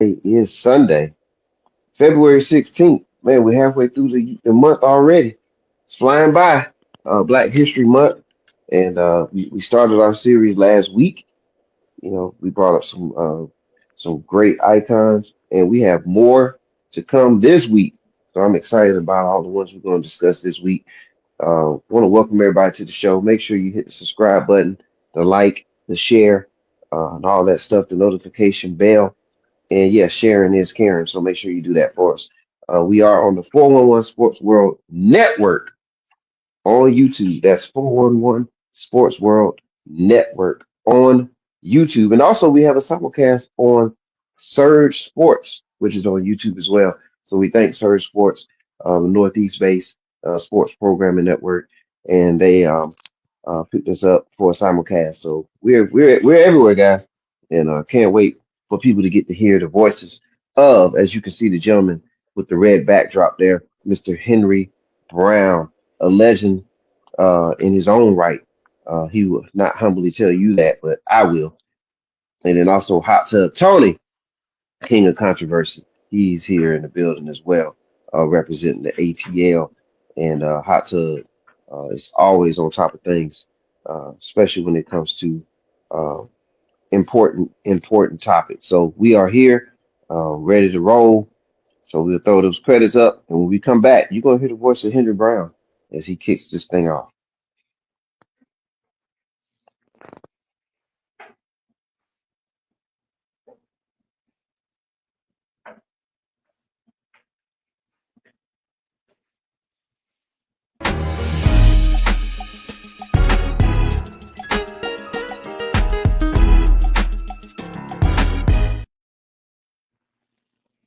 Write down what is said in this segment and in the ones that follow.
It is Sunday, February 16th. Man, we're halfway through the month already. It's flying by. Black History Month. And we started our series last week. We brought up some great icons, and we have more to come this week. So I'm excited about all the ones we're going to discuss this week. Want to welcome everybody to the show. Make sure you hit the subscribe button, the like, the share, and all that stuff, the notification bell. And yes, sharing is caring. So make sure you do that for us. We are on the 411 Sports World Network on YouTube. That's 411 Sports World Network on YouTube. And also we have a simulcast on Surge Sports, which is on YouTube as well. So we thank Surge Sports, Northeast based sports programming network, and they picked us up for a simulcast. So we're everywhere, guys, and can't wait for people to get to hear the voices of, as you can see, the gentleman with the red backdrop there, Mr. Henry Brown, a legend in his own right. He will not humbly tell you that, but I will. And then also Hot Tub Tony, King of Controversy. He's here in the building as well, representing the ATL. And Hot Tub is always on top of things, especially when it comes to uh, important topics. So we are here, ready to roll. So we'll throw those credits up, and when we come back, you're gonna hear the voice of Henry Brown as he kicks this thing off.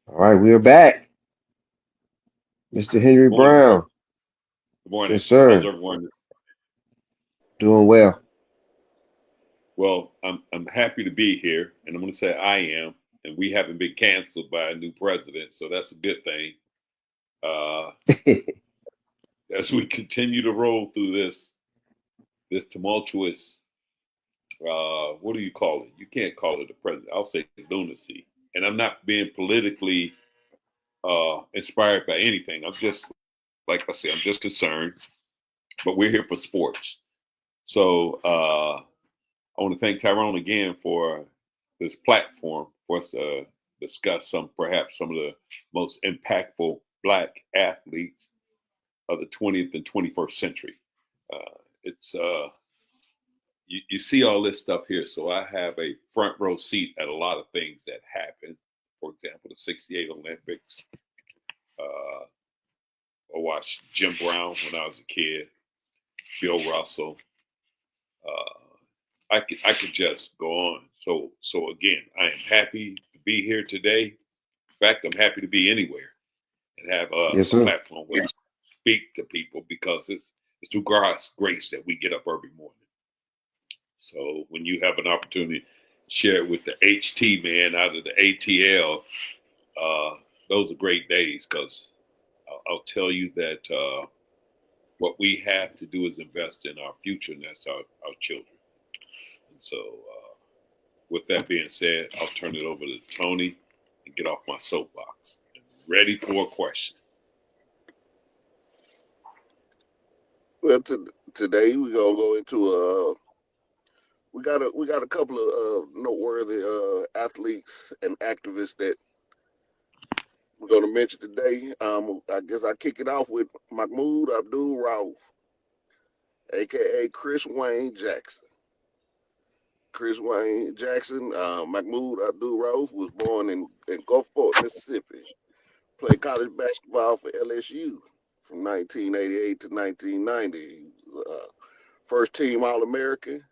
All right, we're back, Mr. Henry Morning. Brown. Good morning. Yes, How's sir. everyone? Doing well. Well, I'm happy to be here, and I'm going to say I am. And we haven't been canceled by a new president, so that's a good thing. Uh, as we continue to roll through this tumultuous, what do you call it? You can't call it a president. I'll say lunacy. And I'm not being politically inspired by anything. I'm just, like I said, I'm just concerned. But we're here for sports, so. I want to thank Tyrone again for this platform for us to discuss perhaps some of the most impactful Black athletes of the 20th and 21st century. It's you see all this stuff here, so I have a front row seat at a lot of things that happen. For example, the '68 Olympics. I watched Jim Brown when I was a kid, Bill Russell. I could just go on. So again, I am happy to be here today. In fact, I'm happy to be anywhere and have Yes, a sir. platform where I speak to people because it's through God's grace that we get up every morning. So when you have an opportunity to share it with the HT man out of the ATL, those are great days because I'll tell you that what we have to do is invest in our future, and that's our children. And so with that being said, I'll turn it over to Tony and get off my soapbox. Ready for a question. Well, today we're gonna go into we got a couple of noteworthy athletes and activists that we're gonna mention today. I guess I kick it off with Mahmoud Abdul Rauf, aka Chris Wayne Jackson. Chris Wayne Jackson, Mahmoud Abdul Rauf was born in Gulfport, Mississippi. Played college basketball for LSU from 1988 to 1990. He was, first team All American,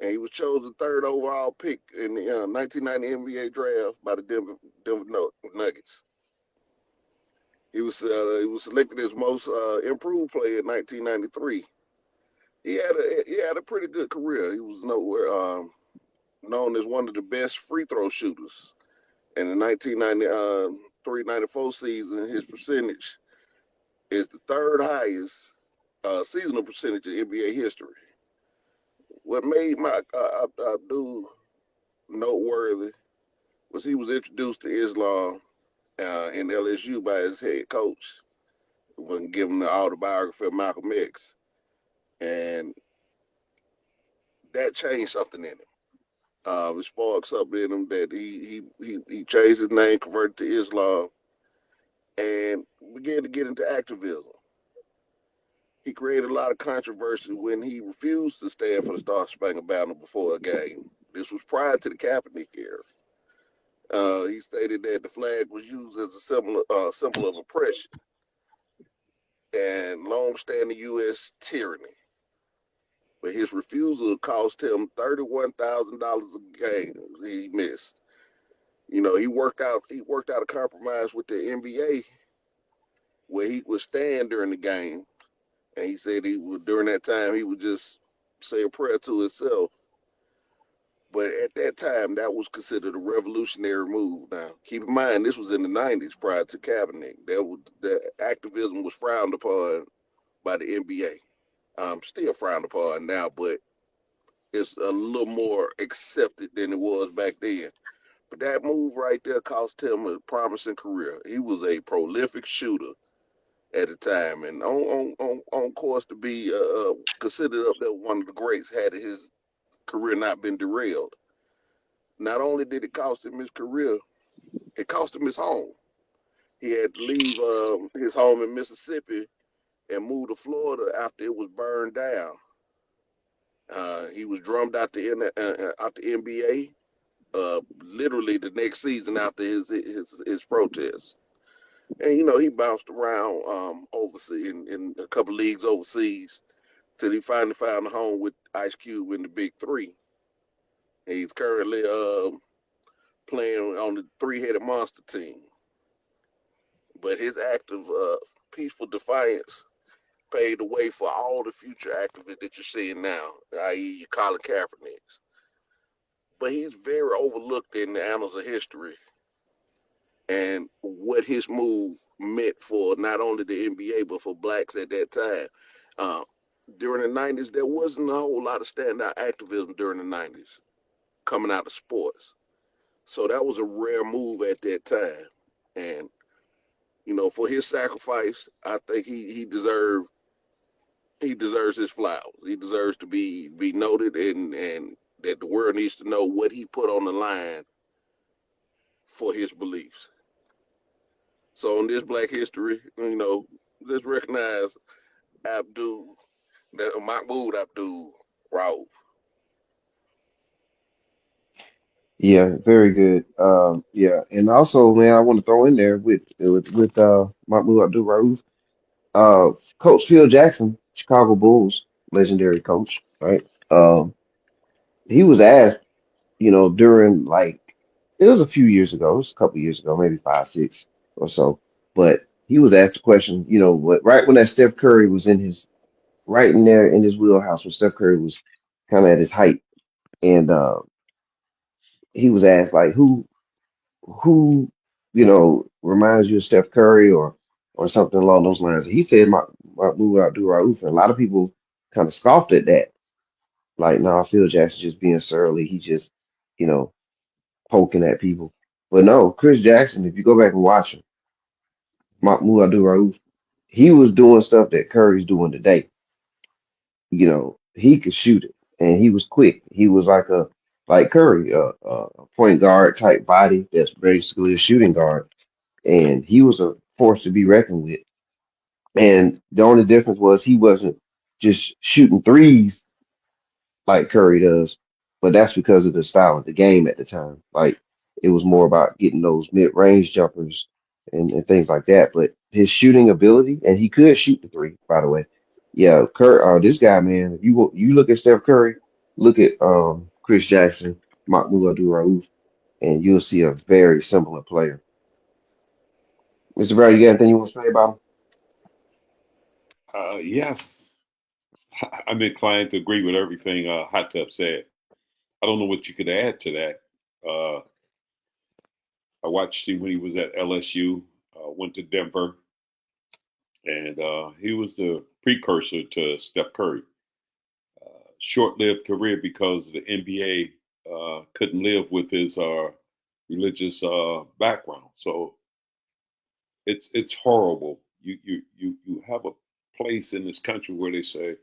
and he was chosen third overall pick in the 1990 NBA draft by the Denver Nuggets. He was selected as most improved player in 1993. He had a pretty good career. He was known as one of the best free throw shooters. In the 1993-94 season, his percentage is the third highest seasonal percentage in NBA history. What made Abdul noteworthy was he was introduced to Islam in LSU by his head coach when giving the autobiography of Malcolm X, and that changed something in him. It sparked something in him that he changed his name, converted to Islam, and began to get into activism. He created a lot of controversy when he refused to stand for the Star Spangled Banner before a game. This was prior to the Kaepernick era. He stated that the flag was used as a symbol of oppression and long-standing U.S. tyranny. But his refusal cost him $31,000 a game he missed. You know, he worked out a compromise with the NBA where he would stand during the game, and he said he would during that time he would just say a prayer to himself. But at that time, that was considered a revolutionary move. Now, keep in mind, this was in the '90s, prior to Kaepernick. The activism was frowned upon by the NBA. Still frowned upon now, but it's a little more accepted than it was back then. But that move right there cost him a promising career. He was a prolific shooter at the time, and on course to be considered up there one of the greats had his career not been derailed. Not only did it cost him his career, it cost him his home. He had to leave his home in Mississippi and move to Florida after it was burned down. He was drummed out the NBA literally the next season after his protest. And you know he bounced around overseas in a couple leagues overseas till he finally found a home with Ice Cube in the Big Three. And he's currently playing on the three-headed monster team. But his act of peaceful defiance paved the way for all the future activists that you're seeing now, i.e., your Colin Kaepernicks. But he's very overlooked in the annals of history and what his move meant for not only the NBA but for blacks at that time. Uh, During the '90s, there wasn't a whole lot of standout activism during the '90s coming out of sports, so that was a rare move at that time. And you know, for his sacrifice, I think he deserves his flowers. He deserves to be noted, and that the world needs to know what he put on the line for his beliefs. So on this Black History, you know, let's recognize Abdul, that Mahmoud Abdul Rauf. Yeah, very good. Yeah, and also, man, I want to throw in there with Mahmoud Abdul-Rauf, Coach Phil Jackson, Chicago Bulls, legendary coach, right? He was asked, during like it was a few years ago, it was a couple years ago, maybe 5, 6 or so, but he was asked a question, right when that Steph Curry was right in there in his wheelhouse when Steph Curry was kind of at his height, and he was asked like who reminds you of Steph Curry or something along those lines. He said Mahmoud Abdul-Rauf, and a lot of people kind of scoffed at that. Like, no, Phil Jackson just being surly. He just, you know, poking at people. But no, Chris Jackson, if you go back and watch him, Mahmoud Abdul-Rauf, he was doing stuff that Curry's doing today. He could shoot it, and he was quick. He was like Curry, a point guard type body that's basically a shooting guard, and he was a force to be reckoned with. And the only difference was he wasn't just shooting threes like Curry does, but that's because of the style of the game at the time. Like it was more about getting those mid-range jumpers and things like that. But his shooting ability, and he could shoot the three, by the way. Yeah, this guy, man. If you look at Steph Curry, look at Chris Jackson, Mahmoud Abdul-Rauf, and you'll see a very similar player. Mr. Brown, you got anything you want to say about him? Yes, I'm inclined to agree with everything Hot Tub said. I don't know what you could add to that. I watched him when he was at LSU, went to Denver, and he was the precursor to Steph Curry. Short-lived career because the NBA couldn't live with his religious background. So it's horrible. You have a place in this country where they say,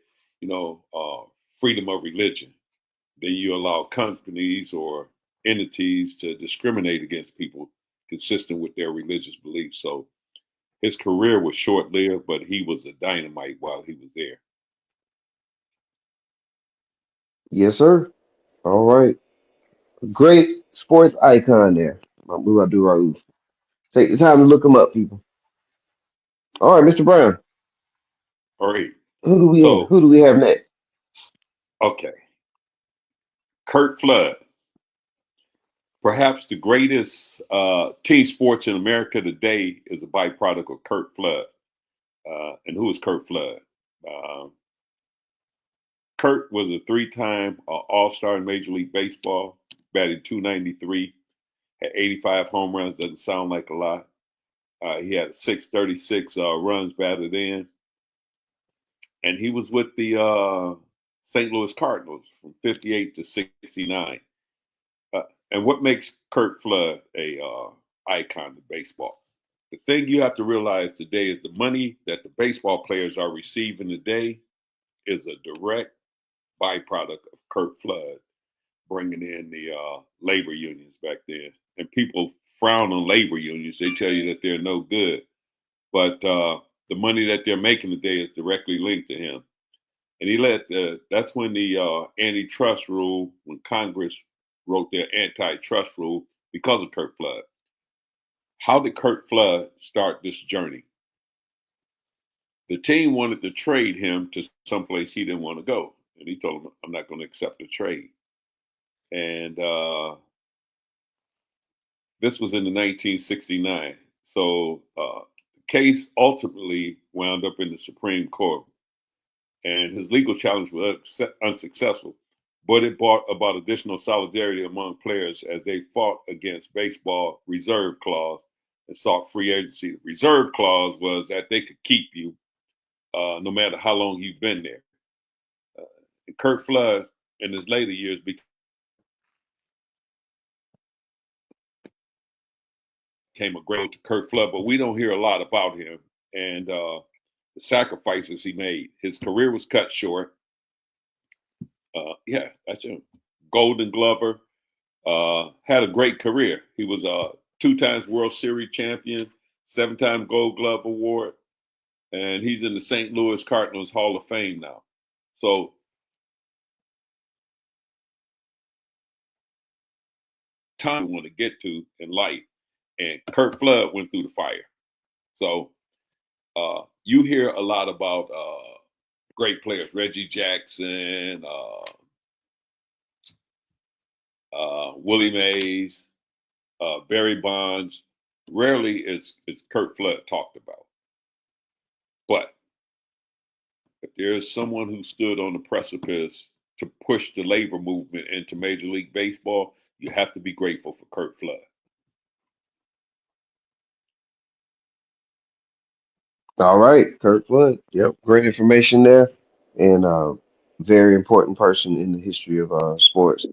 freedom of religion. Then you allow companies or entities to discriminate against people consistent with their religious beliefs. So his career was short lived, but he was a dynamite while he was there. Yes, sir. All right. Great sports icon there. Mahmoud Abdul-Rauf. Take the time to look him up, people. All right, Mr. Brown. All right. Who do we have? So, Who do we have next? okay. Kurt Flood, perhaps the greatest team sports in America today, is a byproduct of Kurt Flood. And who is Kurt Flood? Uh, Kurt was a three-time All-Star in Major League Baseball, batted 293, had 85 home runs. Doesn't sound like a lot. He had 636 runs batted in, and he was with the St. Louis Cardinals from 58 to 69. Uh, and what makes Kurt Flood a icon of baseball? The thing you have to realize today is the money that the baseball players are receiving today is a direct byproduct of Kurt Flood bringing in the labor unions back then. And people frown on labor unions. They tell you that they're no good. But the money that they're making today is directly linked to him. And that's when the antitrust rule, when Congress wrote their antitrust rule because of Kurt Flood. How did Kurt Flood start this journey? The team wanted to trade him to someplace he didn't want to go. And he told them, I'm not going to accept the trade. And this was in the 1969. So the case ultimately wound up in the Supreme Court. And his legal challenge was unsuccessful. But it brought about additional solidarity among players as they fought against baseball reserve clause and sought free agency. The reserve clause was that they could keep you no matter how long you've been there. And Kurt Flood, in his later years, became a great to Kurt Flood, but we don't hear a lot about him and the sacrifices he made. His career was cut short. Yeah, that's him. Golden Glover. Had a great career. He was a 2 times World Series champion, 7-time Gold Glove Award, and he's in the St. Louis Cardinals Hall of Fame now. So time we want to get to in life, and Kurt Flood went through the fire. So you hear a lot about great players, Reggie Jackson, Willie Mays, Barry Bonds. Rarely is Kurt Flood talked about. But if there is someone who stood on the precipice to push the labor movement into Major League Baseball, you have to be grateful for Kurt Flood. All right, Kurt Flood. Yep, great information there, and very important person in the history of sports,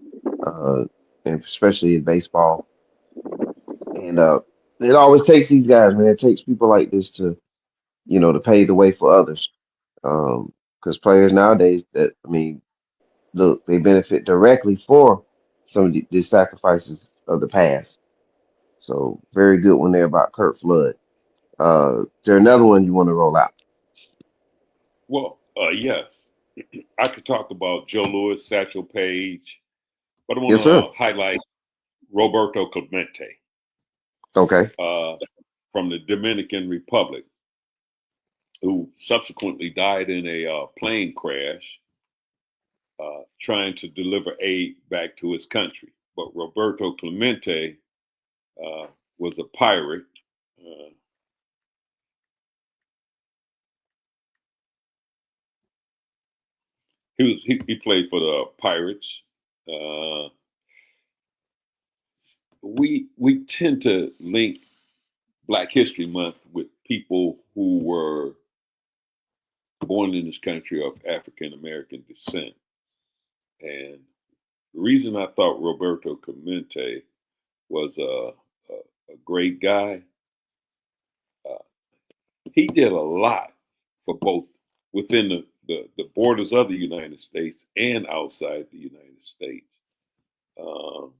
uh, and especially in baseball. And it always takes these guys, man. It takes people like this to, to pave the way for others. Because players nowadays, that I mean, look, they benefit directly for some of the sacrifices of the past. So very good one there about Kurt Flood. Is there another one you want to roll out? Well, yes, I could talk about Joe Louis, Satchel Paige, but I want Yes, sir. to highlight Roberto Clemente Okay. uh, from the Dominican Republic, who subsequently died in a plane crash trying to deliver aid back to his country. But Roberto Clemente uh, was a pirate. Uh, he played for the Pirates. Uh, we tend to link Black History Month with people who were born in this country of African American descent. And the reason I thought Roberto Clemente was a great guy. Uh, he did a lot for both within the borders of the United States and outside the United States. Um,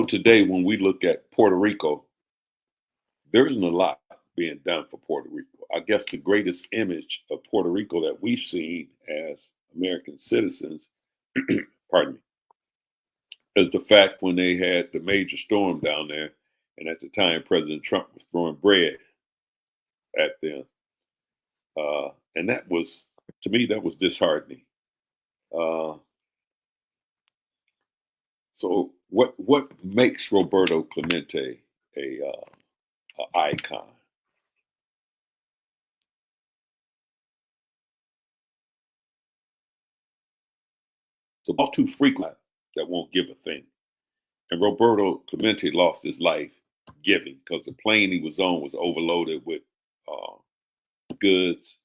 Today when we look at Puerto Rico, there isn't a lot being done for Puerto Rico. I guess the greatest image of Puerto Rico that we've seen as American citizens, pardon me, is the fact when they had the major storm down there, and at the time President Trump was throwing bread at them, and that was, to me, that was disheartening. Uh, so, what makes Roberto Clemente a icon? It's about too frequent that won't give a thing. And Roberto Clemente lost his life giving because the plane he was on was overloaded with uh, goods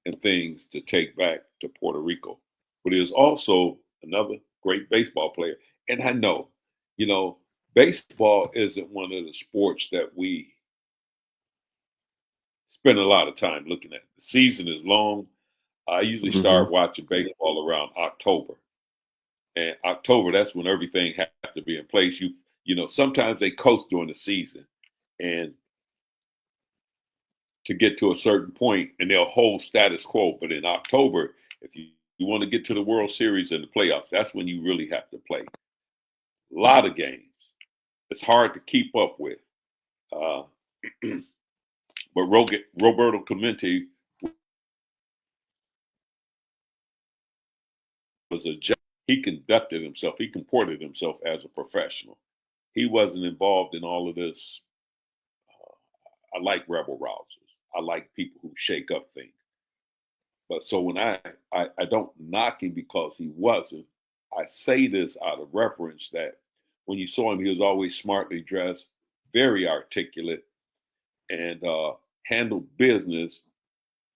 and things to take back to Puerto Rico. But he was also another great baseball player. And I know, you know, baseball isn't one of the sports that we spend a lot of time looking at. The season is long. I usually Hmm. start watching baseball around October. And October, that's when everything has to be in place. Sometimes they coast during the season and to get to a certain point and they'll hold status quo. But in October, if you want to get to the World Series and the playoffs, that's when you really have to play. A lot of games. It's hard to keep up with. Uh, but Roberto Clemente was a judge. He conducted himself, he comported himself as a professional. He wasn't involved in all of this. I like rebel rousers. I like people who shake up things. But so when I don't knock him because he wasn't, I say this out of reference that when you saw him, he was always smartly dressed, very articulate, and handled business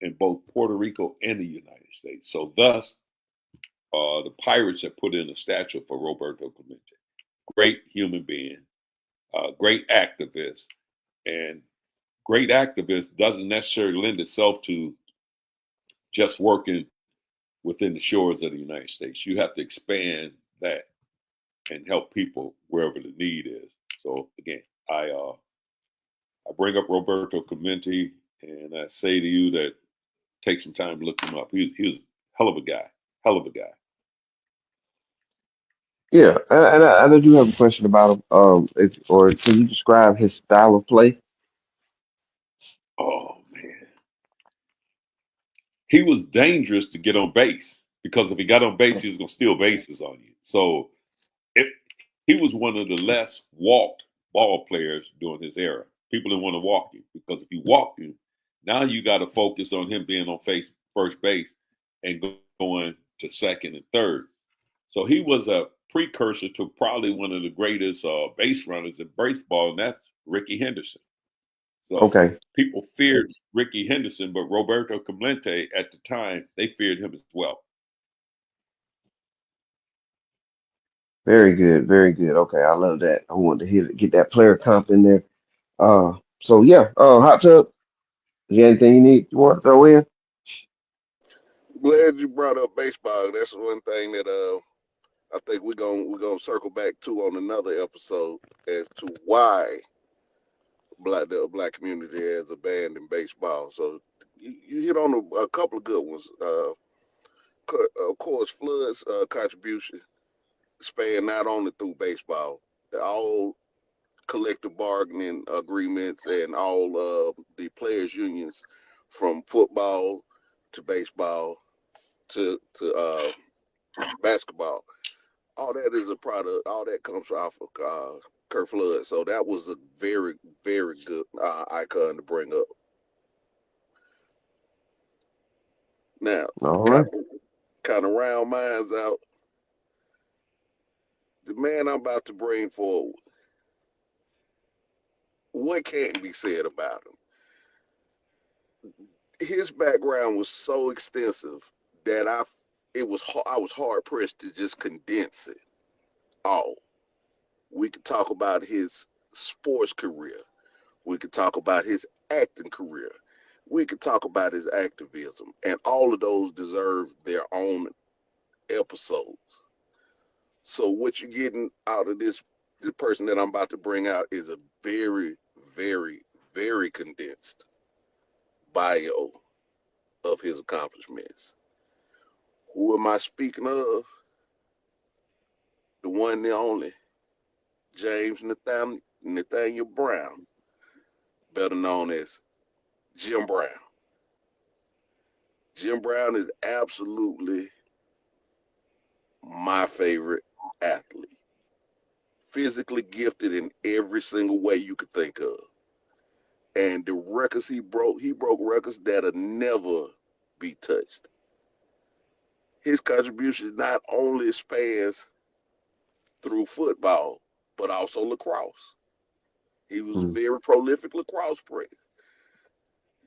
in both Puerto Rico and the United States. So thus, the Pirates have put in a statue for Roberto Clemente. Great human being, great activist, and great activist doesn't necessarily lend itself to just working within the shores of the United States. You have to expand that and help people wherever the need is. So again, I bring up Roberto Clemente and I say to you that take some time to look him up. He was a hell of a guy, hell of a guy. Yeah, and I do have a question about him. Or can you describe his style of play? Oh man, he was dangerous to get on base because if he got on base, he was gonna steal bases on you. So it, he was one of the less walked ball players during his era. People didn't want to walk him because if you walked him, now you got to focus on him being on first base and going to second and third. So he was a precursor to probably one of the greatest base runners in baseball, and that's Ricky Henderson. So Okay, people feared Ricky Henderson, but Roberto Clemente at the time, they feared him as well. very good, very good. Okay, I love that. I wanted to get that player comp in there. So yeah, hot tub. You got anything you want to throw in? Glad you brought up baseball. That's one thing that I think we're gonna circle back to on another episode as to why the black community has abandoned baseball. So you hit on a couple of good ones. Of course, Flood's contribution span not only through baseball, all collective bargaining agreements and all the players unions from football to baseball to basketball. All that is a product. All that comes off of Kurt Flood. So that was a very, very good icon to bring up. Now, All kind right. of, kind of round minds out. The man I'm about to bring forward. What can't be said about him? His background was so extensive that I was hard pressed to just condense it all. We could talk about his sports career. We could talk about his acting career. We could talk about his activism. And all of those deserve their own episodes. So what you're getting out of this, the person that I'm about to bring out is a very, very, very condensed bio of his accomplishments. Who am I speaking of? The one, the only, James Nathaniel Brown, better known as Jim Brown. Jim Brown is absolutely my favorite athlete. Physically gifted in every single way you could think of. And the records he broke records that'll never be touched. His contribution not only spans through football, but also lacrosse. He was a Mm. very prolific lacrosse player.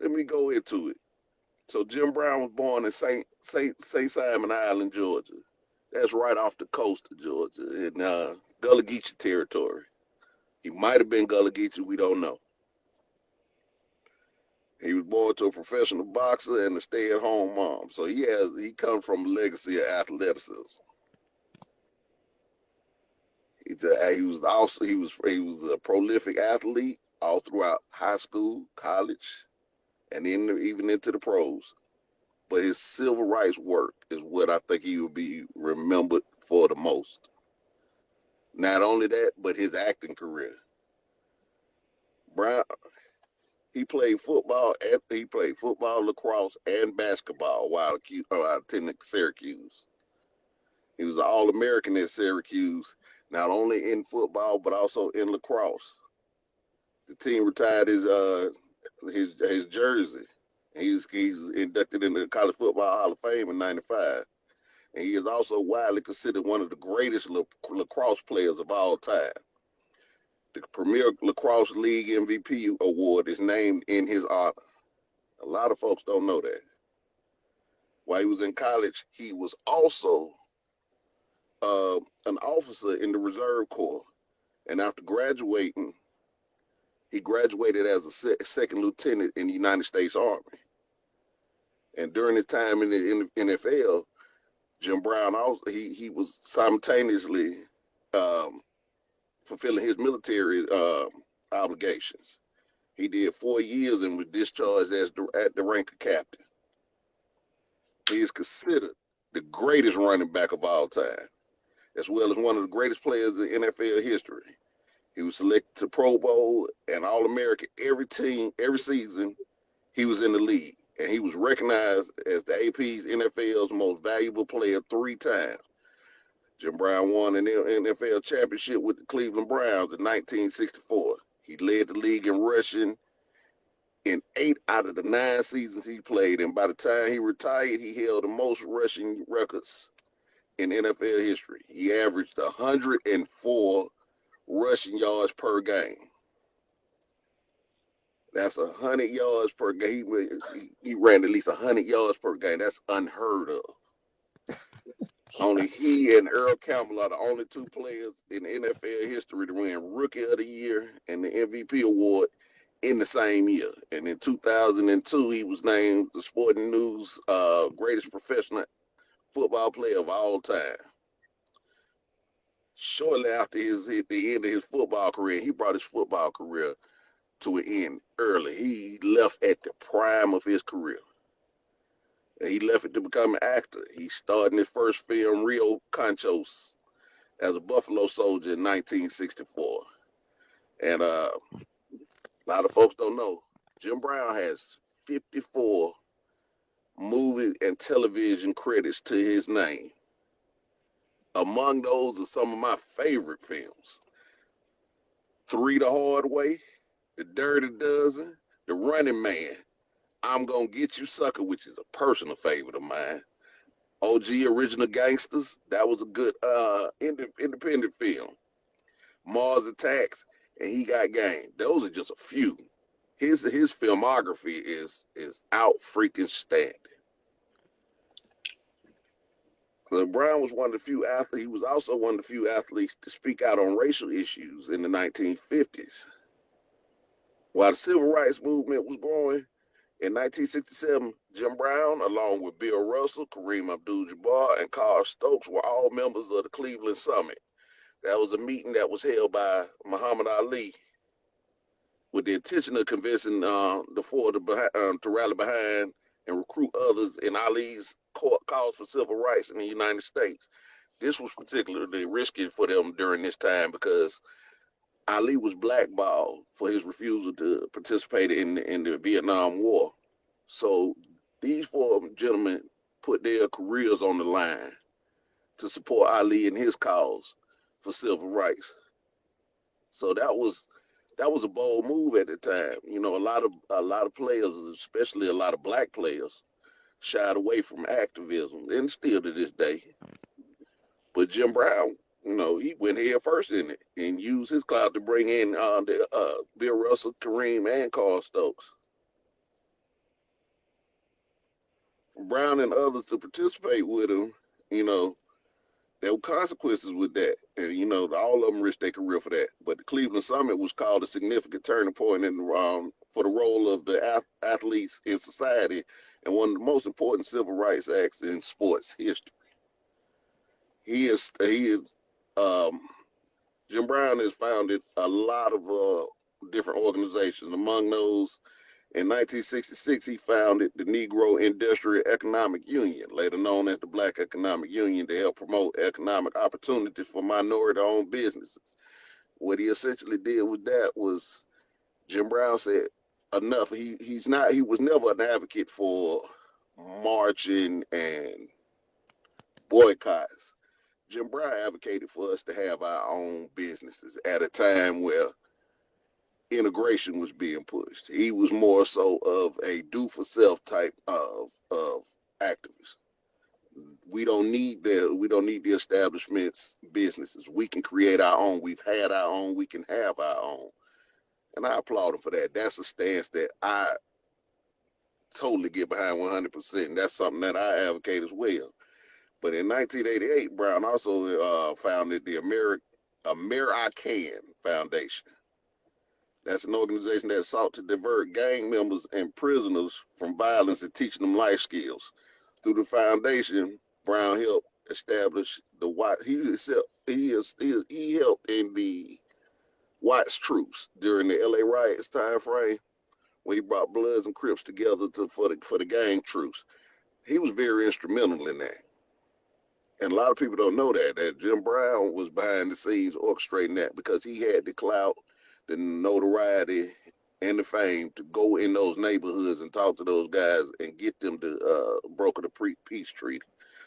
Let me go into it. So Jim Brown was born in Saint Simon Island, Georgia. That's right off the coast of Georgia in Gullah Geechee territory. He might have been Gullah Geechee, we don't know. He was born to a professional boxer and a stay-at-home mom. So he comes from a legacy of athleticism. He was a prolific athlete all throughout high school, college, and even into the pros. But his civil rights work is what I think he will be remembered for the most. Not only that, but his acting career. Brown, he played football, lacrosse, and basketball while attending Syracuse. He was an All-American at Syracuse, not only in football but also in lacrosse. The team retired his jersey. He's inducted into the College Football Hall of Fame in '95, and he is also widely considered one of the greatest lacrosse players of all time. The Premier Lacrosse League MVP award is named in his honor. A lot of folks don't know that. While he was in college, he was also an officer in the Reserve Corps. And after graduating, he graduated as a second lieutenant in the United States Army. And during his time in the NFL, Jim Brown also he was simultaneously fulfilling his military obligations. He did 4 years and was discharged at the rank of captain. He is considered the greatest running back of all time, as well as one of the greatest players in NFL history. He was selected to Pro Bowl and All-American every season he was in the league. And he was recognized as the AP's NFL's most valuable player 3 times. Jim Brown won an NFL championship with the Cleveland Browns in 1964. He led the league in rushing in 8 out of the 9 seasons he played. And by the time he retired, he held the most rushing records in NFL history. He averaged 104 rushing yards per game. That's 100 yards per game. He ran at least 100 yards per game. That's unheard of. Only he and Earl Campbell are the only 2 players in NFL history to win Rookie of the Year and the MVP award in the same year. And in 2002, he was named the Sporting News greatest professional football player of all time. Shortly after the end of his football career, he brought his football career to an end early. He left at the prime of his career. And he left it to become an actor. He starred in his first film, Rio Conchos, as a Buffalo soldier in 1964. And a lot of folks don't know, Jim Brown has 54 movie and television credits to his name. Among those are some of my favorite films. 3 the Hard Way, The Dirty Dozen, The Running Man, I'm Gonna Get You Sucker, which is a personal favorite of mine. OG Original Gangsters, that was a good independent film. Mars Attacks, and He Got Game. Those are just a few. His filmography is out freaking standing. Brown was one of the few athletes. He was also one of the few athletes to speak out on racial issues in the 1950s. While the civil rights movement was growing, in 1967, Jim Brown, along with Bill Russell, Kareem Abdul-Jabbar, and Carl Stokes, were all members of the Cleveland Summit. That was a meeting that was held by Muhammad Ali with the intention of convincing the four to rally behind and recruit others in Ali's cause for civil rights in the United States. This was particularly risky for them during this time because Ali was blackballed for his refusal to participate in the Vietnam War. So these four gentlemen put their careers on the line to support Ali and his cause for civil rights. So that was a bold move at the time. You know, a lot of players, especially a lot of black players, shied away from activism, and still to this day. But Jim Brown, he went head first in it and used his clout to bring in Bill Russell, Kareem, and Carl Stokes. For Brown and others to participate with him, you know, there were consequences with that. And, all of them risked their career for that. But the Cleveland Summit was called a significant turning point for the role of the athletes in society and one of the most important civil rights acts in sports history. Um, Jim Brown has founded a lot of different organizations. Among those, in 1966, he founded the Negro Industrial Economic Union, later known as the Black Economic Union, to help promote economic opportunities for minority-owned businesses. What he essentially did with that was Jim Brown said, enough. He was never an advocate for marching and boycotts. Jim Brown advocated for us to have our own businesses at a time where integration was being pushed. He was more so of a do for self type of activist. We don't need the establishment's businesses. We can create our own. We've had our own. We can have our own. And I applaud him for that. That's a stance that I totally get behind 100%. And that's something that I advocate as well. But in 1988, Brown also founded the American Foundation. That's an organization that sought to divert gang members and prisoners from violence and teaching them life skills. Through the foundation, Brown helped establish the white. He helped in the Watts truce during the L.A. riots time frame when he brought Bloods and Crips together for the gang truce. He was very instrumental in that. And a lot of people don't know that Jim Brown was behind the scenes orchestrating that because he had the clout, the notoriety, and the fame to go in those neighborhoods and talk to those guys and get them to broker the peace treaty.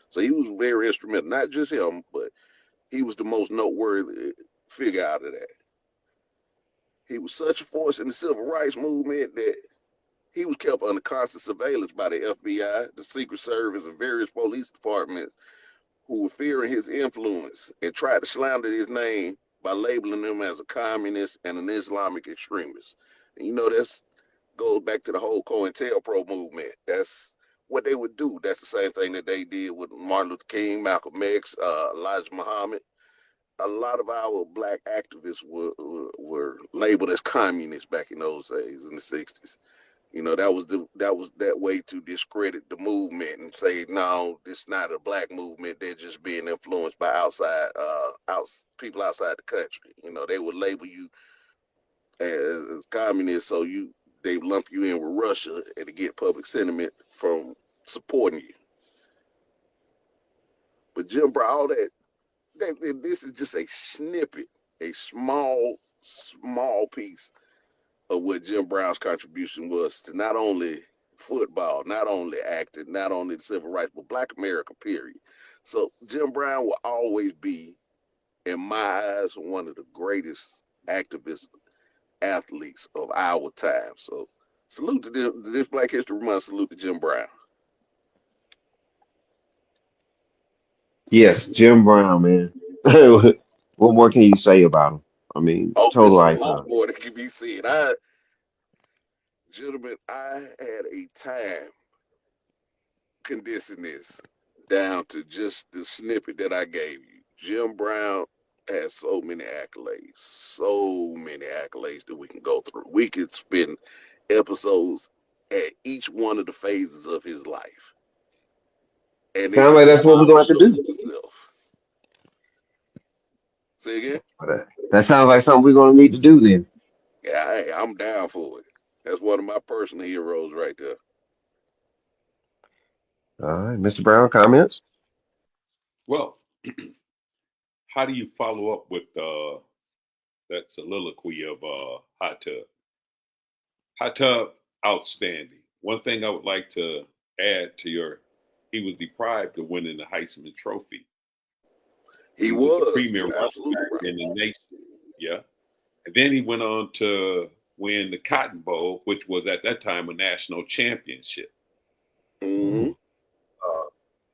So he was very instrumental, not just him, but he was the most noteworthy figure out of that. He was such a force in the civil rights movement that he was kept under constant surveillance by the FBI, the Secret Service, and various police departments who were fearing his influence and tried to slander his name by labeling him as a communist and an Islamic extremist. And that goes back to the whole COINTELPRO movement. That's what they would do. That's the same thing that they did with Martin Luther King, Malcolm X, Elijah Muhammad. A lot of our black activists were labeled as communists back in those days in the 60s. That was that way to discredit the movement and say, no, this is not a black movement. They're just being influenced by people outside the country. They would label you as communists, so they lump you in with Russia and to get public sentiment from supporting you. But Jim Brown, all that this is just a snippet, a small piece of what Jim Brown's contribution was to not only football, not only acting, not only the civil rights, but Black America, period. So Jim Brown will always be, in my eyes, one of the greatest activist athletes of our time. So salute to this Black History Month. Salute to Jim Brown. Yes, Jim Brown, man. What more can you say about him? I mean, Oh, total there's a lot icon. more that can be said. Gentlemen, I had a time condensing this. down to just the snippet that I gave you. Jim Brown has so many accolades that we can go through. We could spend episodes at each one of the phases of his life, and it Sounds like that's what we're gonna have to do. itself. Say again? That sounds like something we're gonna need to do then. Yeah, hey, I'm down for it. That's one of my personal heroes right there. All right, Mr. Brown, comments? Well, how do you follow up with that soliloquy of Hot Tub? Hot Tub, outstanding. One thing I would like to add to he was deprived of winning the Heisman Trophy. He He was the was. premier You're running absolutely back right. in the nation. Yeah. And then he went on to win the Cotton Bowl, which was at that time a national championship. Mm-hmm.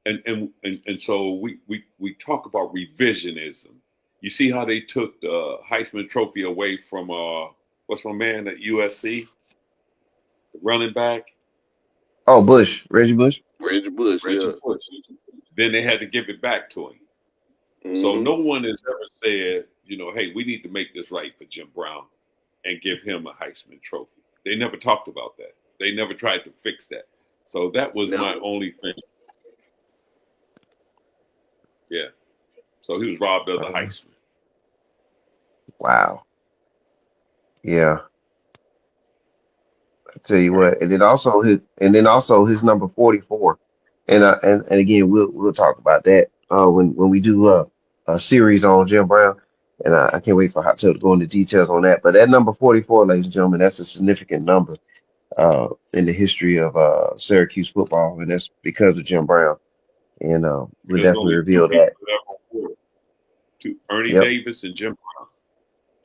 And so we talk about revisionism. You see how they took the Heisman Trophy away from what's my man at USC, the running back, Oh, Bush, Reggie Bush. Reggie Bush, Reggie yeah. Bush. Then they had to give it back to him. So Mm-hmm. no one has ever said, hey, we need to make this right for Jim Brown and give him a Heisman Trophy. They never talked about that. They never tried to fix that. So that was Never. my only thing. Yeah. So he was robbed of the Heisman. Wow. Yeah. I tell you Right. what, and then also his number 44. And again, we'll talk about that when we do a series on Jim Brown. And I can't wait for Hot Tub to go into details on that. But that number 44, ladies and gentlemen, that's a significant number in the history of Syracuse football, and that's because of Jim Brown. And we'll Because definitely only two reveal people that. ever wore it. Ernie Yep. Davis and Jim Brown.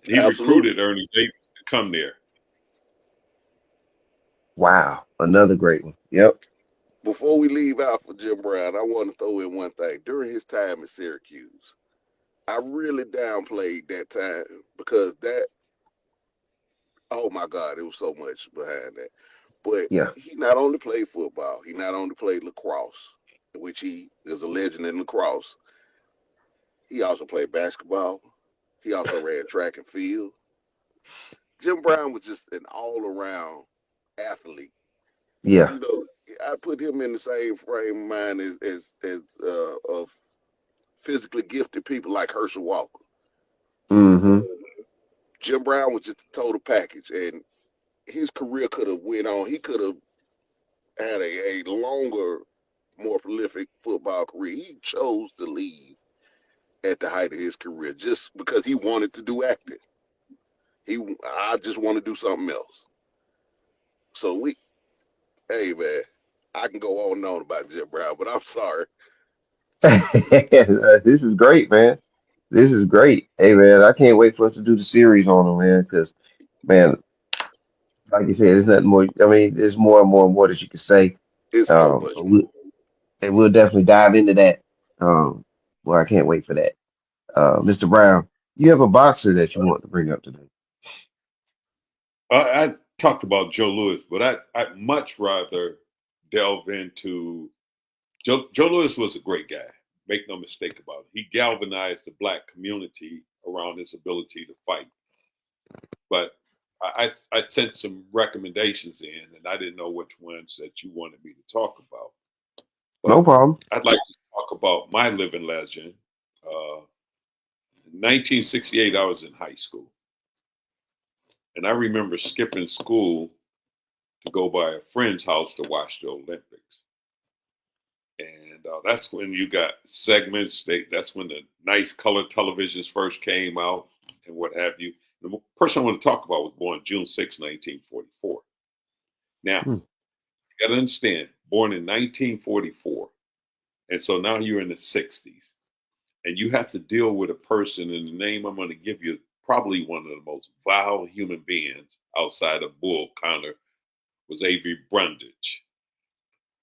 And he Absolutely. recruited Ernie Davis to come there. Wow. Another great one. Yep. Before we leave out for Jim Brown, I want to throw in one thing. During his time at Syracuse, I really downplayed that time because oh my God, it was so much behind that. But Yeah. he not only played football, he not only played lacrosse, which he is a legend in lacrosse. He also played basketball. He also ran track and field. Jim Brown was just an all-around athlete. Yeah. You know, I put him in the same frame of mind as of physically gifted people like Herschel Walker. Mm-hmm. Jim Brown was just a total package, and his career could have went on. He could have had a longer, more prolific football career. He chose to leave at the height of his career just because he wanted to do acting. I just want to do something else. So hey man, I can go on and on about Jim Brown, but I'm sorry. This is great, man. This is great. Hey, man, I can't wait for us to do the series on him, man, because, man, like you said, there's nothing more. I mean, there's more and more and more that you can say. It's so much But more. we'll definitely dive into that. Well, I can't wait for that. Mr. Brown, you have a boxer that you want to bring up today. I talked about Joe Louis, but I'd much rather delve into Joe Louis was a great guy. Make no mistake about it. He galvanized the black community around his ability to fight. But I sent some recommendations in, and I didn't know which ones that you wanted me to talk about. No But problem. I'd like to talk about my living legend. In 1968, I was in high school, and I remember skipping school to go by a friend's house to watch the Olympics. And that's when you got segments. That's when the nice color televisions first came out and what have you. The person I want to talk about was born June 6, 1944. Now, Hmm. you got to understand, born in 1944. And so now you're in the 60s. And you have to deal with a person, and the name I'm going to give you, probably one of the most vile human beings outside of Bull Connor, was Avery Brundage.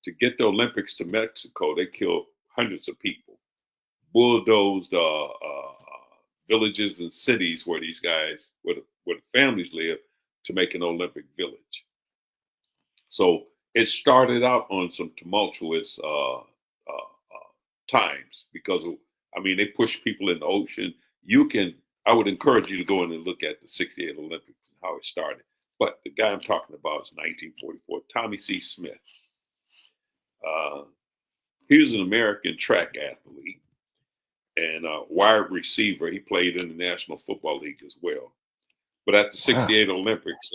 To get the Olympics to Mexico, they killed hundreds of people, bulldozed villages and cities where these guys, where the families live, to make an Olympic village. So it started out on some tumultuous times because of, I mean, they push people in the ocean. You can, I would encourage you to go in and look at the 68 Olympics and how it started. But the guy I'm talking about is 1944, Tommy C. Smith. Uh, he was an American track athlete and a wide receiver. He played in the National Football League as well. But at the Wow. 68 Olympics,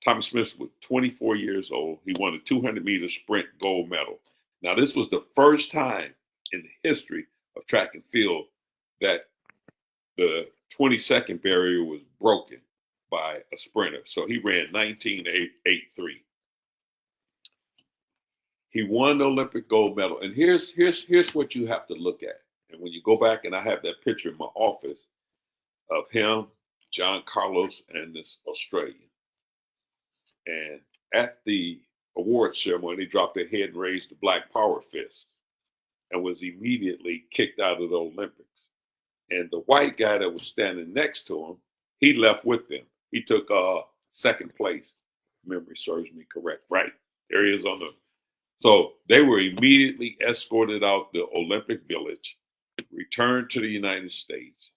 Tommy Smith was 24 years old. He won a 200-meter sprint gold medal. Now, this was the first time in the history of track and field that the 20-second barrier was broken by a sprinter. So he ran 19.83. He won the Olympic gold medal. And here's what you have to look at. And when you go back, and I have that picture in my office of him, John Carlos, and this Australian. And at the award ceremony, they dropped their head and raised the Black Power fist and was immediately kicked out of the Olympics. And the white guy that was standing next to him, he left with them. He took second place, if memory serves me correct. Right. There he is on the. So they were immediately escorted out the Olympic Village, returned to the United States.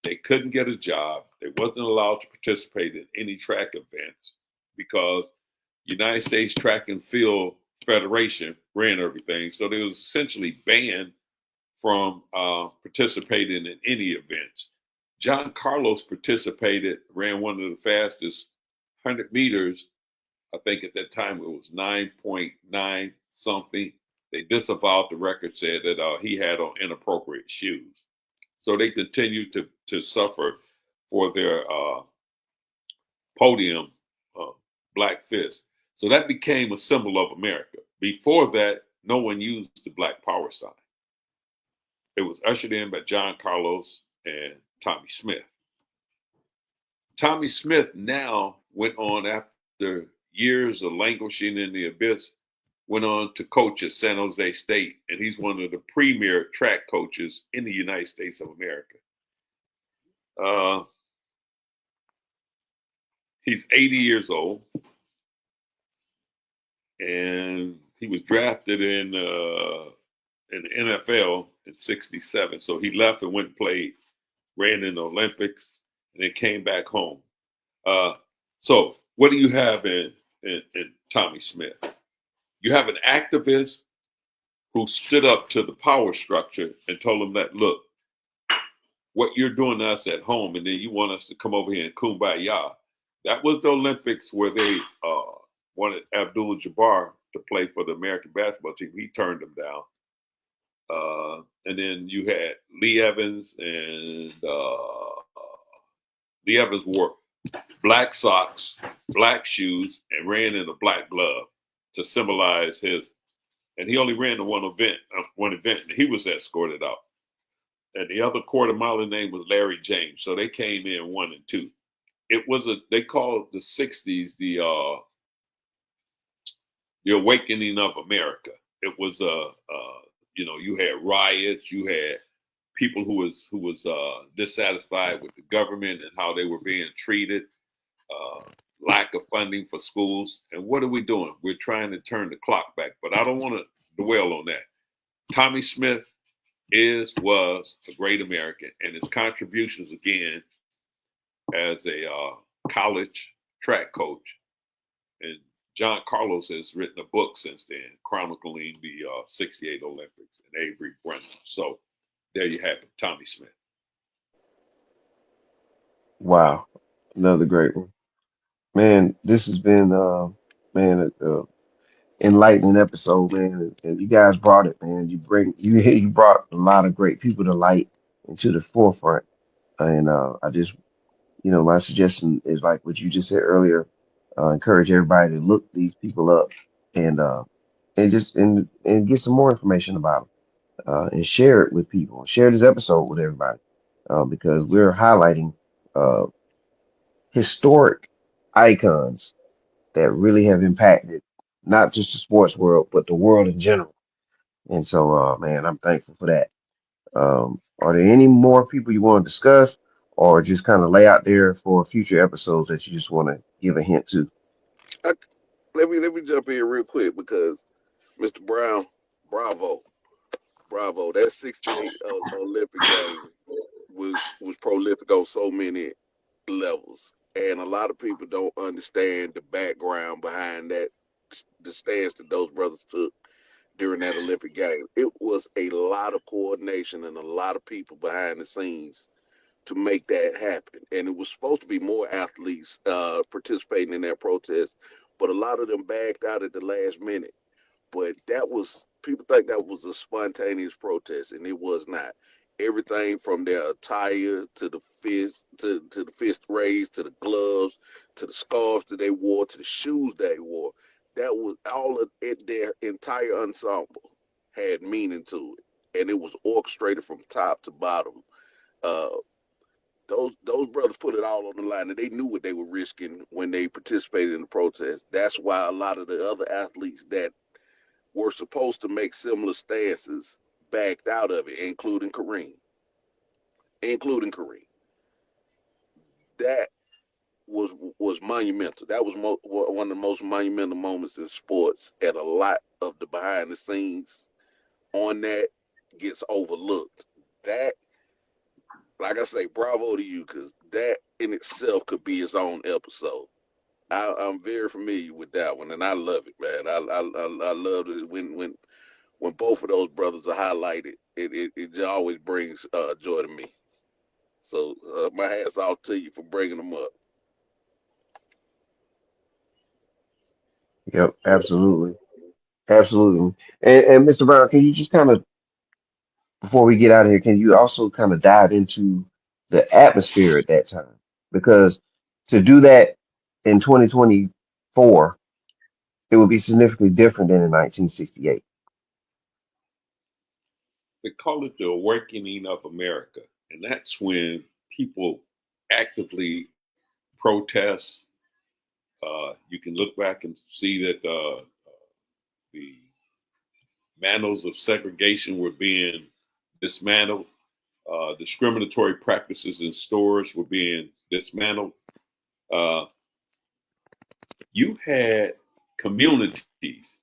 They couldn't get a job. They wasn't allowed to participate in any track events because United States Track and Field Federation ran everything. So they was essentially banned from participating in any events. John Carlos participated, ran one of the fastest 100 meters. I think at that time it was 9.9 something. They disavowed the record, said that he had on inappropriate shoes. So they continued to suffer for their podium black fist. So that became a symbol of America. Before that, no one used the Black Power sign. It was ushered in by John Carlos and Tommy Smith. Tommy Smith now went on after years of languishing in the abyss, went on to coach at San Jose State, and he's one of the premier track coaches in the United States of America. He's 80 years old, and he was drafted in the NFL in '67. So he left and went and played, ran in the Olympics, and then came back home. So what do you have in Tommy Smith? You have an activist who stood up to the power structure and told them that, look, what you're doing to us at home, and then you want us to come over here and kumbaya. That was the Olympics where they wanted Abdul-Jabbar to play for the American basketball team. He turned them down. And then you had Lee Evans, and Lee Evans wore black socks, black shoes, and ran in a black glove to symbolize his. And he only ran to one event, and he was escorted out. And the other quarter miler name was Larry James. So they came in 1 and 2. It was they called the '60s the awakening of America. It was you had riots, you had people who was dissatisfied with the government and how they were being treated, lack of funding for schools. And what are we doing? We're trying to turn the clock back. But I don't want to dwell on that. Tommy Smith was a great American, and his contributions again as a college track coach. And John Carlos has written a book since then, chronicling the '68 Olympics and Avery Brennan. So there you have it, Tommy Smith. Wow. Another great one. Man, this has been man, enlightening episode, man. And you guys brought it, man. You brought a lot of great people to light and to the forefront. And I just, my suggestion is like what you just said earlier. Encourage everybody to look these people up and just and get some more information about them and share it with people. Share this episode with everybody because we're highlighting uh, historic icons that really have impacted not just the sports world but the world in general. And so, man, I'm thankful for that. Are there any more people you want to discuss, or just kind of lay out there for future episodes that you just want to give a hint to? I, let me jump in real quick because Mr. Brown, bravo, bravo. That '68 Olympic game was prolific on so many levels, and a lot of people don't understand the background behind that, the stance that those brothers took during that Olympic game. It was a lot of coordination and a lot of people behind the scenes to make that happen. And it was supposed to be more athletes participating in that protest, but a lot of them backed out at the last minute. But that was, people think that was a spontaneous protest, and it was not. Everything from their attire to the to the fist raised to the gloves to the scarves that they wore to the shoes they wore, that was all of it. Their entire ensemble had meaning to it, and it was orchestrated from top to bottom. Uh, those brothers put it all on the line, and they knew what they were risking when they participated in the protest. That's why a lot of the other athletes that were supposed to make similar stances backed out of it, including Kareem. Including Kareem. That was monumental. That was one of the most monumental moments in sports, and a lot of the behind the scenes on that gets overlooked. That, like I say, bravo to you, because that in itself could be its own episode. I'm very familiar with that one, and I love it, man. I love it when both of those brothers are highlighted. It just always brings joy to me. So my hats off to you for bringing them up. Yep, absolutely. Absolutely. And Mr. Brown, can you just kind of, before we get out of here, can you also kind of dive into the atmosphere at that time? Because to do that in 2024, it would be significantly different than in 1968. They call it the awakening of America. And that's when people actively protest. You can look back and see that the mantles of segregation were being dismantled. Discriminatory practices in stores were being dismantled. Uh, you had communities.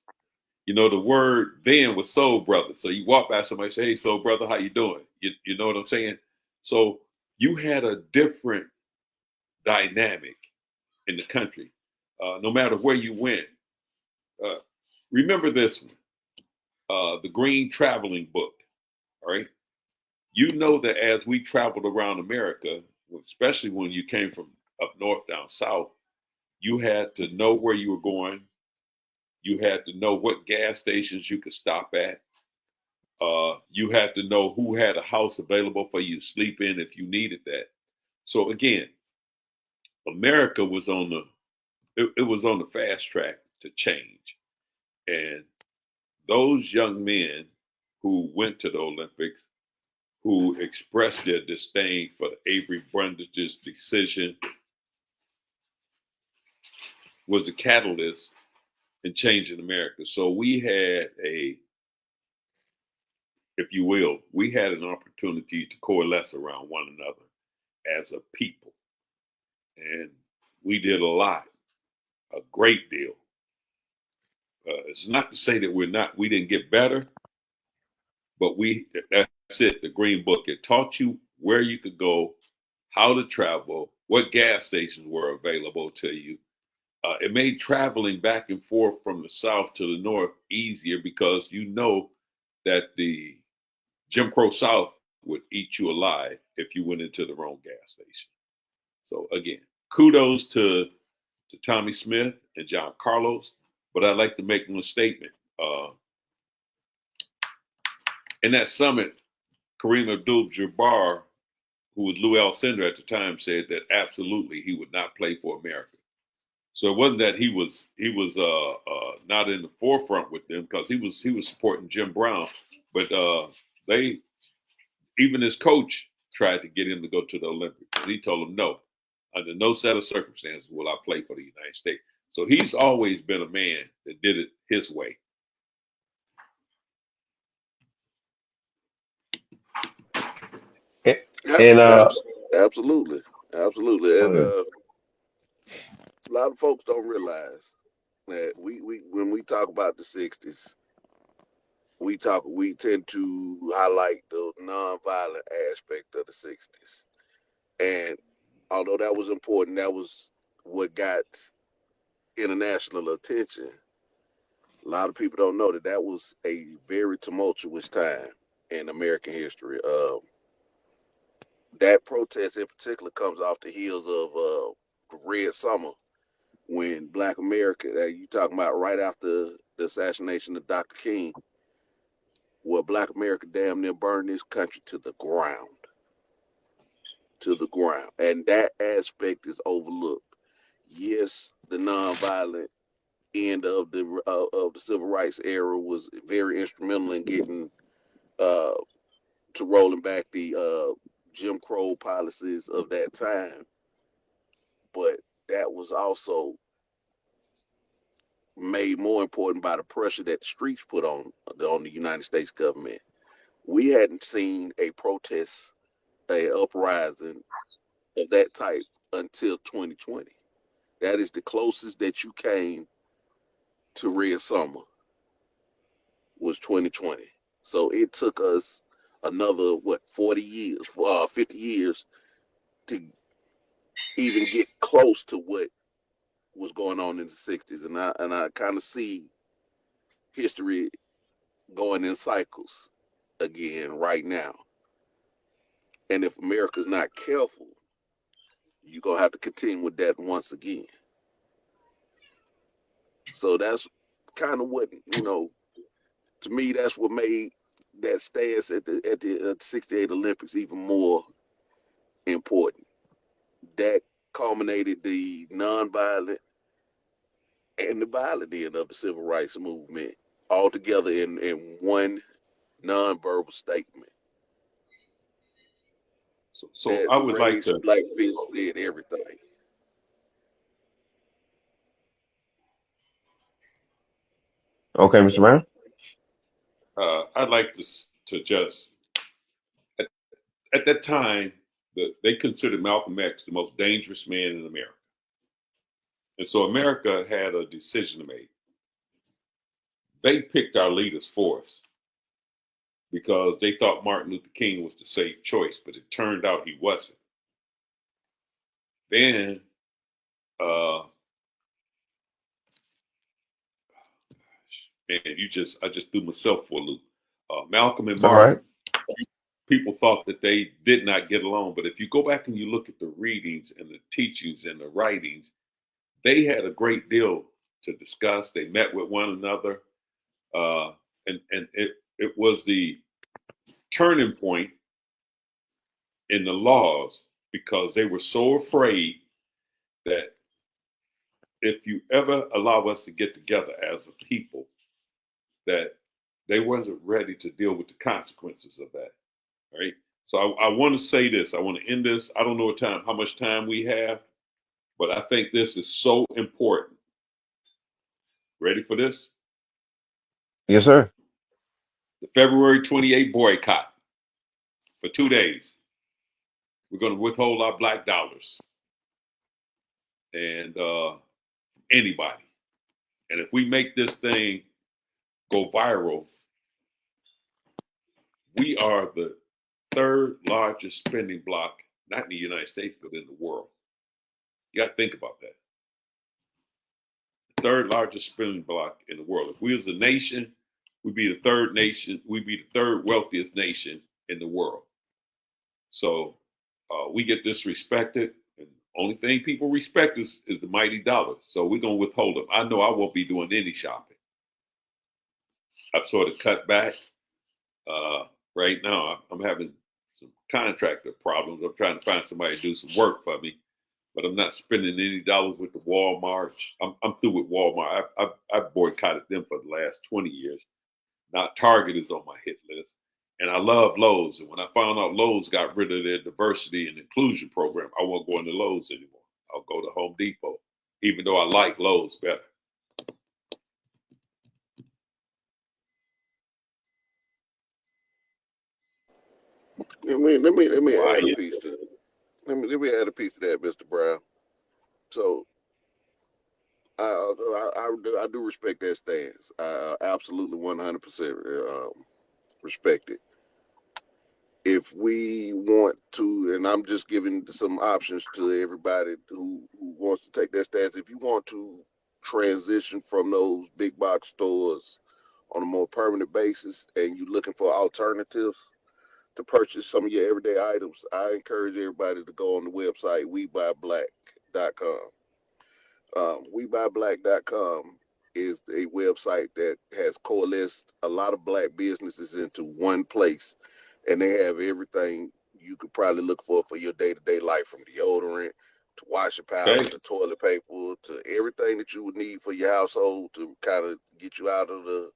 You know, the word then was soul brother. So you walk by somebody and say, "Hey, soul brother, how you doing?" You know what I'm saying? So you had a different dynamic in the country, no matter where you went. Uh, remember this one, the Green Traveling Book. All right, you know that as we traveled around America, especially when you came from up north down south, you had to know where you were going. You had to know what gas stations you could stop at. You had to know who had a house available for you to sleep in if you needed that. So again, America was on the it was on the fast track to change, and those young men who went to the Olympics, who expressed their disdain for Avery Brundage's decision, was a catalyst in changing America. So we had if you will, we had an opportunity to coalesce around one another as a people. And we did a lot, a great deal. It's not to say that we didn't get better, but that's it. The Green Book, it taught you where you could go, how to travel, what gas stations were available to you. It made traveling back and forth from the south to the north easier because you know that the Jim Crow South would eat you alive if you went into the wrong gas station. So again, kudos to Tommy Smith and John Carlos, but I'd like to make them a statement. In that summit, Kareem Abdul-Jabbar, who was Lou Alcindor at the time, said that absolutely he would not play for America. So it wasn't that he was not in the forefront with them because he was supporting Jim Brown, but they even his coach tried to get him to go to the Olympics, and he told him no, under no set of circumstances will I play for the United States. So he's always been a man that did it his way. And Absolutely, absolutely. And okay. a lot of folks don't realize that we when we talk about the '60s, we tend to highlight the nonviolent aspect of the '60s, and although that was important, that was what got international attention. A lot of people don't know that that was a very tumultuous time in American history. That protest in particular comes off the heels of Red Summer, when Black America, you talking about right after the assassination of Dr. King, where Black America damn near burned this country to the ground, and that aspect is overlooked. Yes, the nonviolent end of the civil rights era was very instrumental in getting uh, to rolling back the Jim Crow policies of that time, but that was also made more important by the pressure that the streets put on the United States government. We hadn't seen a protest, a uprising of that type until 2020. That is the closest that you came to Red Summer, was 2020. So it took us another 40 years, 50 years to even get close to what was going on in the '60s, and I kind of see history going in cycles again right now. And if America's not careful, you're gonna have to continue with that once again. So that's kind of what, to me, that's what made that stance at the '68 Olympics even more important. That culminated the nonviolent and the violent end of the civil rights movement all together in one nonverbal statement So that I would like raised to. black fists said everything. Okay, Mr. Brown. I'd like to just at, at that time they considered Malcolm X the most dangerous man in America, and so America had a decision to make. They picked our leaders for us because they thought Martin Luther King was the safe choice, but it turned out he wasn't. Then, uh, man, I just threw myself for a loop. Malcolm and It's all right. Martin, people thought that they did not get along, but if you go back and you look at the readings and the teachings and the writings, they had a great deal to discuss. They met with one another, uh, and it was the turning point in the laws because they were so afraid that if you ever allow us to get together as a people, that they wasn't ready to deal with the consequences of that. Right. So I want to say this. I want to end this. I don't know how much time we have, but I think this is so important. Ready for this? Yes, sir. The February 28th boycott for 2 days. We're going to withhold our black dollars and anybody. And if we make this thing go viral, we are the third largest spending block, not in the United States, but in the world. You got to think about that. The third largest spending block in the world. If we as a nation, we'd be the third nation, we'd be the third wealthiest nation in the world. So we get disrespected. And the only thing people respect is the mighty dollar. So we're going to withhold them. I know I won't be doing any shopping. I've sort of cut back. Right now, I'm having some contractor problems. I'm trying to find somebody to do some work for me, but I'm not spending any dollars with the Walmart. I'm through with Walmart. I've boycotted them for the last 20 years. Now Target is on my hit list, and I love Lowe's. And when I found out Lowe's got rid of their diversity and inclusion program, I won't go into Lowe's anymore. I'll go to Home Depot, even though I like Lowe's better. Let me add a Quiet. piece to let me add a piece to that, Mr. Brown. So I do respect that stance. I absolutely 100% respect it. If we want to, and I'm just giving some options to everybody who wants to take that stance. If you want to transition from those big box stores on a more permanent basis, and you're looking for alternatives to purchase some of your everyday items, I encourage everybody to go on the website WeBuyBlack.com. WeBuyBlack.com is a website that has coalesced a lot of black businesses into one place, and they have everything you could probably look for your day-to-day life, from deodorant to washing powder Okay. to toilet paper to everything that you would need for your household to kind of get you out of the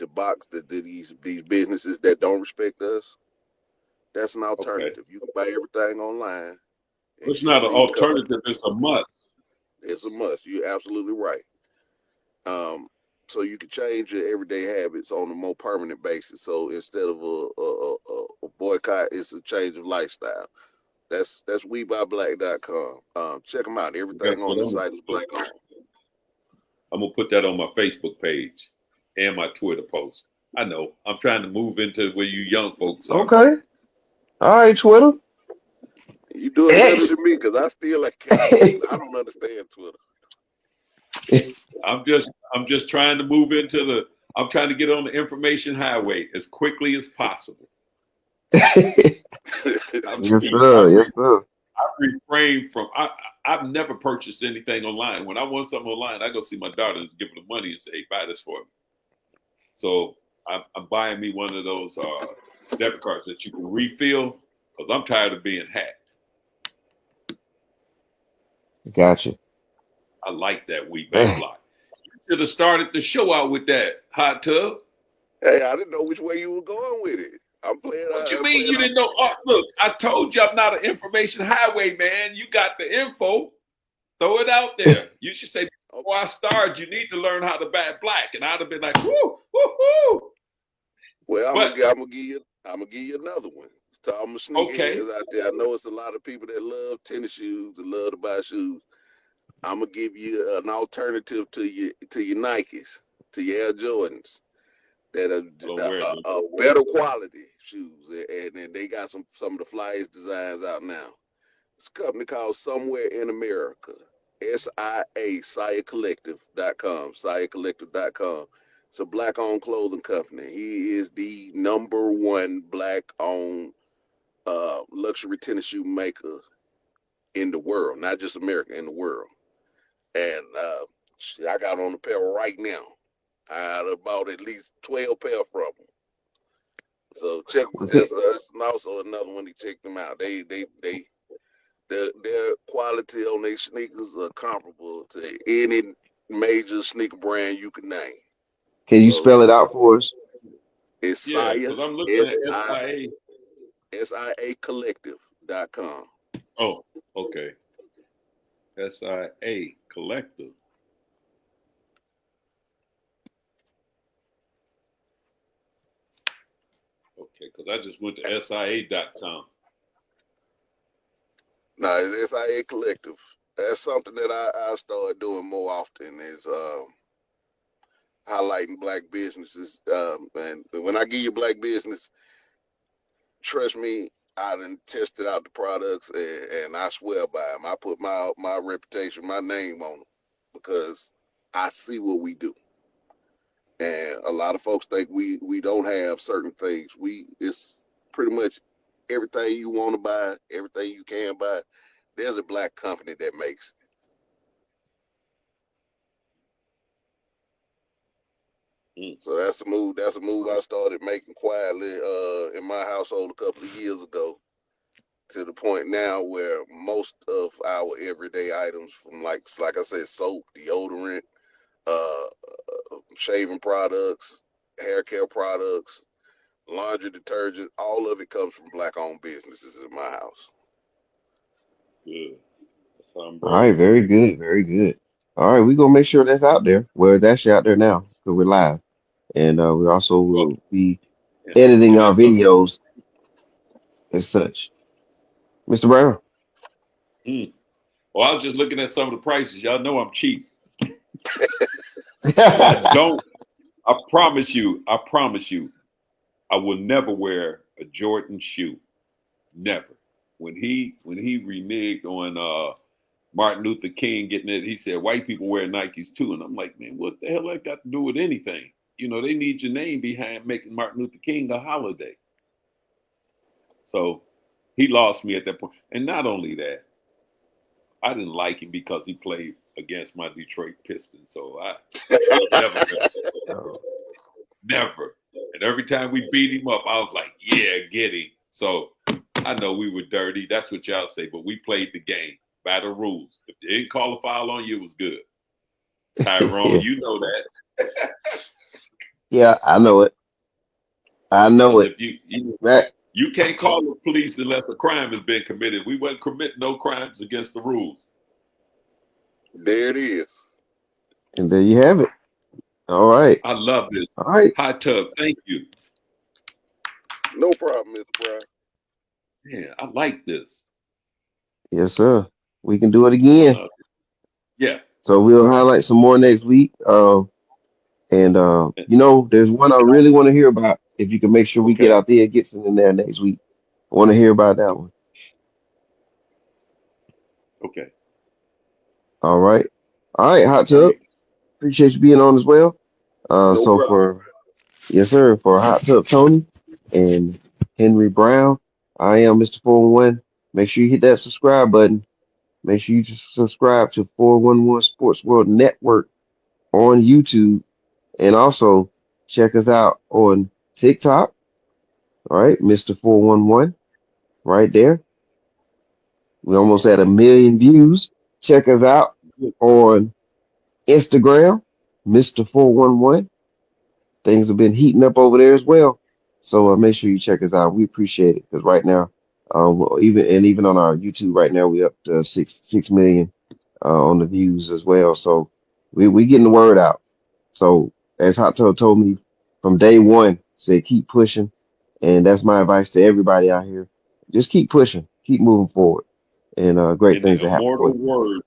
box that these businesses that don't respect us. That's an Okay. alternative. You can buy everything online and It's not an guarantee to come. alternative. It's a must. It's a must. You're absolutely right. Um, so you can change your everyday habits on a more permanent basis. So instead of a boycott, it's a change of lifestyle. That's WeBuyBlack.com. Check them out. Everything That's on what the I'm site is gonna black owned. put that on my Facebook page and my Twitter post. I know. I'm trying to move into where you young folks are. Okay. All right, Twitter. You doing better X. than me because I don't understand Twitter. I'm just trying to move into I'm trying to get on the information highway as quickly as possible. I'm Yes, cheap. sir. Yes, sir. I refrain from I've never purchased anything online. When I want something online, I go see my daughter and give her the money and say, hey, buy this for me. So I'm buying me one of those debit cards that you can refill because I'm tired of being hacked. Gotcha. I like that We Buy Man. Block. You should have started the show out with that hot tub. Hey, I didn't know which way you were going with it. I'm playing. What you I'm mean playing. you didn't know? Oh, look, I told you I'm not an information highway man. You got the info. Throw it out there. You should say, before I start, you need to learn how to buy black. And I'd have been like, whoo, whoo, whoo. Well, But I'm gonna give you another one. To all my okay, sneakerheads out there, I know it's a lot of people that love tennis shoes and love to buy shoes. I'm gonna give you an alternative to your Nikes, to your Air Jordans that I don't wear them. are better quality shoes, and they got some of the flyest designs out now. It's a company called Somewhere in America. SIA, SiaCollective.com, SiaCollective.com. It's a black owned clothing company. He is the number one black owned luxury tennis shoe maker in the world, not just America, in the world. And I got on a pair right now. I bought at least 12 pair from them. So check. Okay. That's also another one to check them out. Their quality on their sneakers are comparable to any major sneaker brand you can name. Can you So spell it out for us? it's Yeah, Sia, because I'm looking S at I SIA. SIA Collective.com. Oh, okay. SIA Collective. Okay, because I just went to SIA.com. No, it's SIA Collective. That's something that I started doing more often is highlighting black businesses. And when I give you black business, trust me, I done tested out the products and I swear by them. I put my reputation, my name on them because I see what we do. And a lot of folks think we don't have certain things. It's pretty much everything you want to buy, everything you can buy. There's a black company that makes it. Mm. So that's a move. That's a move I started making quietly in my household a couple of years ago. To the point now where most of our everyday items, from like I said, soap, deodorant, uh, shaving products, hair care products, laundry detergent, all of it comes from black-owned businesses in my house. Good. That's how I'm All right, rolling. very good, very good. All right, we're gonna make sure that's out there. Well, it's actually out there now because we're live, and we also Well, will be and, editing and our that's something. videos as such. Mr. Brown. Mm. Well, I was just looking at some of the prices. Y'all know I'm cheap. But don't. I promise you. I promise you. I will never wear a Jordan shoe. Never. When he reneged on Martin Luther King getting it, he said white people wear Nikes too, and I'm like, man, what the hell that got to do with anything? You know, they need your name behind making Martin Luther King a holiday. So he lost me at that point. And not only that, I didn't like him because he played against my Detroit Pistons. So I'll never, never. And every time we beat him up, I was like, yeah, get him. So I know we were dirty. That's what y'all say, but we played the game by the rules. If they didn't call a foul on you, it was good. Tyrone, Yeah, you know that. yeah, I know it. I know Because it. if you That you can't call the police unless a crime has been committed. We wouldn't commit no crimes against the rules. There it is. and there you have it. All right. I love this. All right. Hot tub, thank you. No problem, Mr. Brown. Yeah, I like this. Yes, sir. We can do it I again. love it. Yeah. So we'll highlight some more next week. And there's one I really want to hear about. If you can make sure we get Okay. out there, Gibson in there next week. I want to hear about that one. Okay. All right. All right, Hot Tub. Great. Appreciate you being on as well. No So problem. for yes, sir, for Hot Tub Tony and Henry Brown, I am Mr. 411. Make sure you hit that subscribe button. Make sure you subscribe to 411 Sports World Network on YouTube. And also check us out on TikTok. All right, Mr. 411, right there. We almost had 1 million views. Check us out on Instagram, Mr. 411. Things have been heating up over there as well. So make sure you check us out. We appreciate it because right now, even on our YouTube right now, we up to 6 million on the views as well. So we getting the word out. So as Hot Tub told me from day one, said keep pushing, and that's my advice to everybody out here. Just keep pushing, keep moving forward, and great In the things to happen for immortal you. words,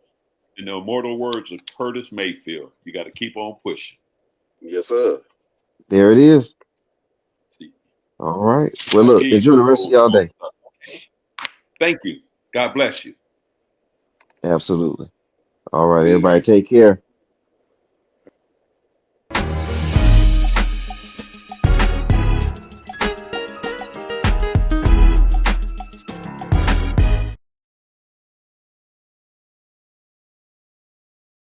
in the immortal words of Curtis Mayfield, you got to keep on pushing. Yes, sir. There it is. See, All right. Well, I look, hear you, enjoy the rest of bro. y'all day. Thank you. God bless you. Absolutely. All right, everybody, Peace. take care.